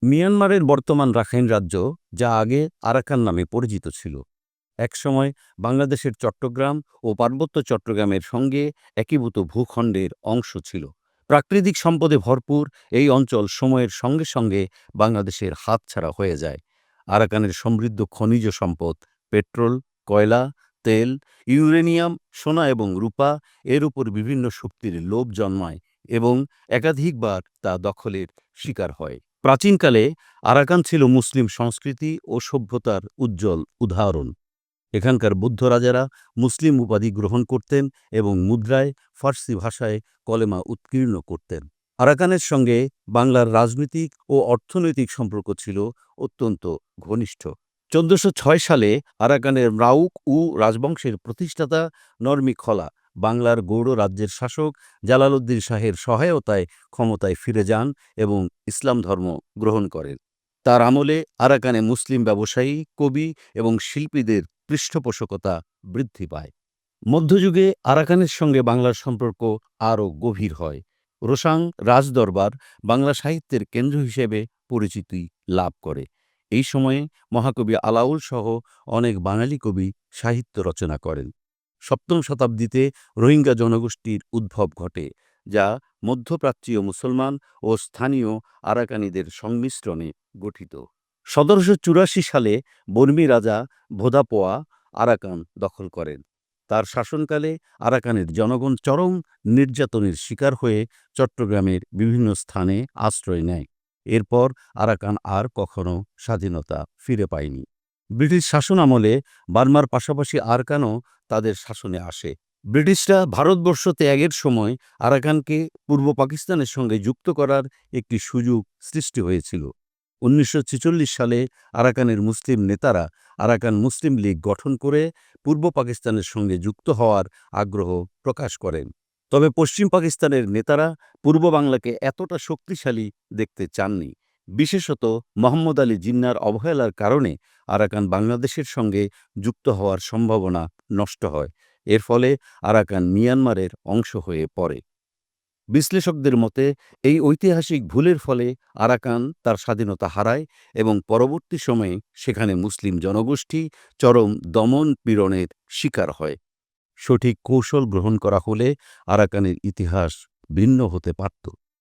মিয়ানমারের বর্তমান রাখাইন রাজ্য, যা আগে আরাকান নামে পরিচিত ছিল, একসময় বাংলাদেশের চট্টগ্রাম ও পার্বত্য চট্টগ্রামের সঙ্গে একীভূত ভূখণ্ডের অংশ ছিল। প্রাকৃতিক সম্পদে ভরপুর এই অঞ্চল সময়ের সঙ্গে সঙ্গে বাংলাদেশের হাতছাড়া হয়ে যায়। আরাকানের সমৃদ্ধ খনিজ সম্পদ, পেট্রোল, কয়লা, তেল, ইউরেনিয়াম, সোনা এবং রূপা এর উপর বিভিন্ন শক্তির লোভ জন্মায় এবং একাধিকবার তা দখলের শিকার হয়। প্রাচীনকালে আরাকান ছিল মুসলিম সংস্কৃতি ও সভ্যতার উজ্জ্বল উদাহরণ। এখানকার বৌদ্ধ রাজারা মুসলিম উপাধি গ্রহণ করতেন এবং মুদ্রায় ফার্সি ভাষায় কলেমা উৎকীর্ণ করতেন। আরাকানের সঙ্গে বাংলার রাজনৈতিক ও অর্থনৈতিক সম্পর্ক ছিল অত্যন্ত ঘনিষ্ঠ। ১৪০৬ সালে আরাকানের রাউক উ রাজবংশের প্রতিষ্ঠাতা নরমি খলা বাংলার গৌড় রাজ্যের শাসক জালালউদ্দিন শাহের সহায়তায় ক্ষমতায় ফিরে যান এবং ইসলাম ধর্ম গ্রহণ করেন। তার আমলে আরাকানে মুসলিম ব্যবসায়ী, কবি এবং শিল্পীদের পৃষ্ঠপোষকতা বৃদ্ধি পায়। মধ্যযুগে আরাকানের সঙ্গে বাংলার সম্পর্ক আরও গভীর হয়। রোসাং রাজদরবার বাংলা সাহিত্যের কেন্দ্র হিসেবে পরিচিতি লাভ করে। এই সময়ে মহাকবি আলাউল সহ অনেক বাঙালি কবি সাহিত্য রচনা করেন। সপ্তম শতাব্দীতে রোহিঙ্গা জনগোষ্ঠীর উদ্ভব ঘটে, যা মধ্যপ্রাচ্যীয় মুসলমান ও স্থানীয় আরাকানিদের সংমিশ্রণে গঠিত। ১৭৮৪ সালে বর্মী রাজা ভোদাপোয়া আরাকান দখল করেন। তার শাসনকালে আরাকানের জনগণ চরম নির্যাতনের শিকার হয়ে চট্টগ্রামের বিভিন্ন স্থানে আশ্রয় নেয়। এরপর আরাকান আর কখনো স্বাধীনতা ফিরে পায়নি। ব্রিটিশ শাসন আমলে বার্মার পাশাপাশি আরাকানও তাদের শাসনে আসে। ব্রিটিশরা ভারতবর্ষ ত্যাগের সময় আরাকানকে পূর্ব পাকিস্তানের সঙ্গে যুক্ত করার একটি সুযোগ সৃষ্টি হয়েছিল। ১৯৪৬ সালে আরাকানের মুসলিম নেতারা আরাকান মুসলিম লীগ গঠন করে পূর্ব পাকিস্তানের সঙ্গে যুক্ত হওয়ার আগ্রহ প্রকাশ করেন। তবে পশ্চিম পাকিস্তানের নেতারা পূর্ব বাংলাকে এতটা শক্তিশালী দেখতে চাননি। বিশেষত মোহাম্মদ আলী জিন্নাহর অবহেলার কারণে আরাকান বাংলাদেশের সঙ্গে যুক্ত হওয়ার সম্ভাবনা নষ্ট হয়। এর ফলে আরাকান মিয়ানমারের অংশ হয়ে পড়ে। বিশ্লেষকদের মতে এই ঐতিহাসিক ভুলের ফলে আরাকান তার স্বাধীনতা হারায় এবং পরবর্তী সময়ে সেখানে মুসলিম জনগোষ্ঠী চরম দমন পীড়নের শিকার হয়। সঠিক কৌশল গ্রহণ করা হলে আরাকানের ইতিহাস ভিন্ন হতে পারত।